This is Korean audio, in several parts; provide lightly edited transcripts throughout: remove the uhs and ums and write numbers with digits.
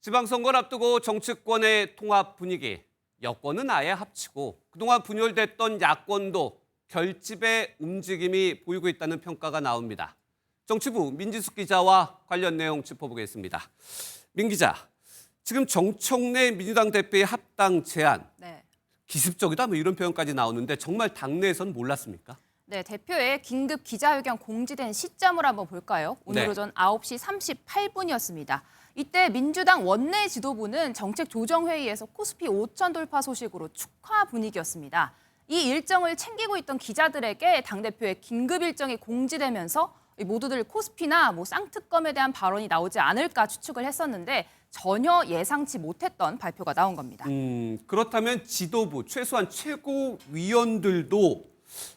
지방선거를 앞두고 정치권의 통합 분위기, 여권은 아예 합치고 그동안 분열됐던 야권도 결집의 움직임이 보이고 있다는 평가가 나옵니다. 정치부 민지숙 기자와 관련 내용 짚어보겠습니다. 민 기자, 지금 정청래 민주당 대표의 합당 제안, 기습적이다 뭐 이런 표현까지 나오는데 정말 당내에서는 몰랐습니까? 네, 대표의 긴급 기자회견 공지된 시점을 한번 볼까요? 오늘 오전 9시 38분이었습니다. 이때 민주당 원내 지도부는 정책 조정회의에서 코스피 5천 돌파 소식으로 축하 분위기였습니다. 이 일정을 챙기고 있던 기자들에게 당대표의 긴급 일정이 공지되면서 모두들 코스피나 쌍특검에 대한 발언이 나오지 않을까 추측을 했었는데 전혀 예상치 못했던 발표가 나온 겁니다. 그렇다면 지도부, 최소한 최고위원들도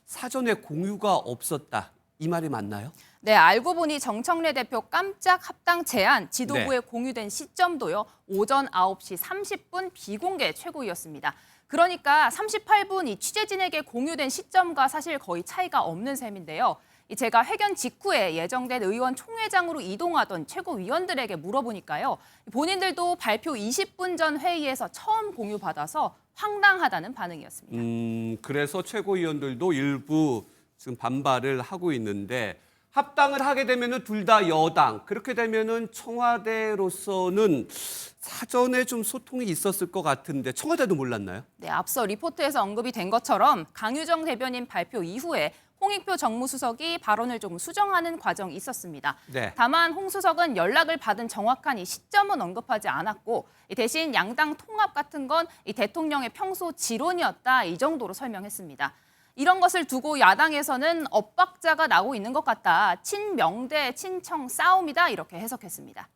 사전에 공유가 없었다. 이 말이 맞나요? 네, 알고 보니 정청래 대표 깜짝 합당 제안 지도부에 공유된 시점도요. 오전 9시 30분 비공개 최고위였습니다. 그러니까 38분 이 취재진에게 공유된 시점과 사실 거의 차이가 없는 셈인데요. 제가 회견 직후에 예정된 의원 총회장으로 이동하던 최고위원들에게 물어보니까요. 본인들도 발표 20분 전 회의에서 처음 공유받아서 황당하다는 반응이었습니다. 그래서 최고위원들도 일부 지금 반발을 하고 있는데 합당을 하게 되면은 둘 다 여당, 그렇게 되면은 청와대로서는 사전에 좀 소통이 있었을 것 같은데 청와대도 몰랐나요? 네, 앞서 리포트에서 언급이 된 것처럼 강유정 대변인 발표 이후에 홍익표 정무수석이 발언을 조금 수정하는 과정이 있었습니다. 네. 다만 홍 수석은 연락을 받은 정확한 이 시점은 언급하지 않았고 대신 양당 통합 같은 건 이 대통령의 평소 지론이었다 이 정도로 설명했습니다. 이런 것을 두고 야당에서는 엇박자가 나고 있는 것 같다. 친명대, 친청 싸움이다 이렇게 해석했습니다.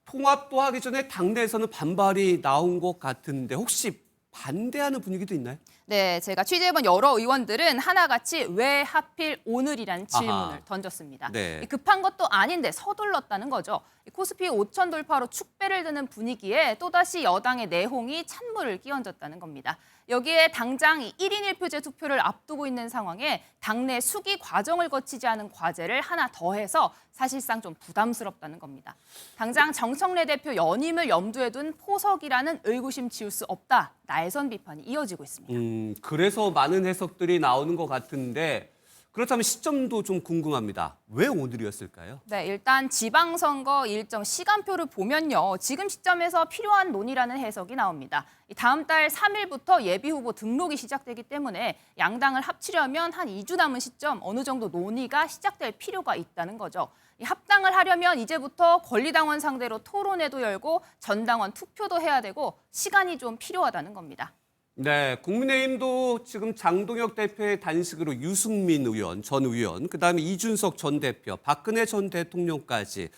통합도 하기 전에 당내에서는 반발이 나온 것 같은데 혹시 반대하는 분위기도 있나요? 네, 제가 취재해본 여러 의원들은 하나같이 왜 하필 오늘이란 질문을 던졌습니다. 네. 급한 것도 아닌데 서둘렀다는 거죠. 코스피 5천 돌파로 축배를 드는 분위기에 또다시 여당의 내홍이 찬물을 끼얹었다는 겁니다. 여기에 당장 1인 1표제 투표를 앞두고 있는 상황에 당내 수기 과정을 거치지 않은 과제를 하나 더해서 사실상 좀 부담스럽다는 겁니다. 당장 정청래 대표 연임을 염두에 둔 포석이라는 의구심 지울 수 없다. 날선 비판이 이어지고 있습니다. 그래서 많은 해석들이 나오는 것 같은데 그렇다면 시점도 좀 궁금합니다. 왜 오늘이었을까요? 네, 일단 지방선거 일정 시간표를 보면요. 지금 시점에서 필요한 논의라는 해석이 나옵니다. 다음 달 3일부터 예비후보 등록이 시작되기 때문에 양당을 합치려면 한 2주 남은 시점 어느 정도 논의가 시작될 필요가 있다는 거죠. 합당을 하려면 이제부터 권리당원 상대로 토론회도 열고 전당원 투표도 해야 되고 시간이 좀 필요하다는 겁니다. 네, 국민의힘도 지금 장동혁 대표의 단식으로 유승민 의원, 전 의원, 그다음에 이준석 전 대표, 박근혜 전 대통령까지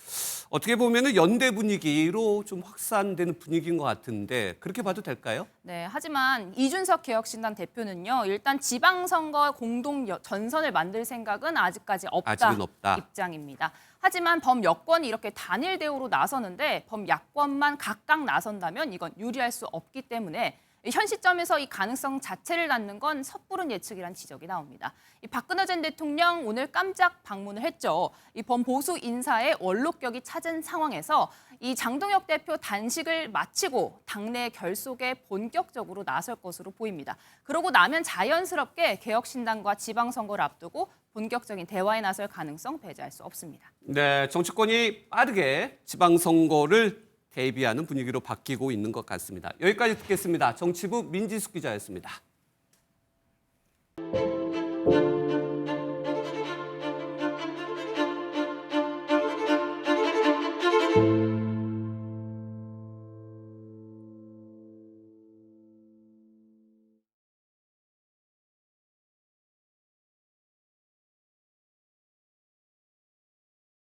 어떻게 보면은 연대 분위기로 좀 확산되는 분위기인 것 같은데 그렇게 봐도 될까요? 네, 하지만 이준석 개혁신당 대표는요. 일단 지방선거 공동 전선을 만들 생각은 아직까지 아직은 없다. 입장입니다. 하지만 범여권이 이렇게 단일 대우로 나서는데 범야권만 각각 나선다면 이건 유리할 수 없기 때문에 현 시점에서 이 가능성 자체를 낳는 건 섣부른 예측이란 지적이 나옵니다. 이 박근혜 전 대통령 오늘 깜짝 방문을 했죠. 이 범보수 인사의 원록격이 찾은 상황에서 이 장동혁 대표 단식을 마치고 당내 결속에 본격적으로 나설 것으로 보입니다. 그러고 나면 자연스럽게 개혁신당과 지방선거를 앞두고 본격적인 대화에 나설 가능성 배제할 수 없습니다. 네, 정치권이 빠르게 지방선거를 대비하는 분위기로 바뀌고 있는 것 같습니다. 여기까지 듣겠습니다. 정치부 민지숙 기자였습니다.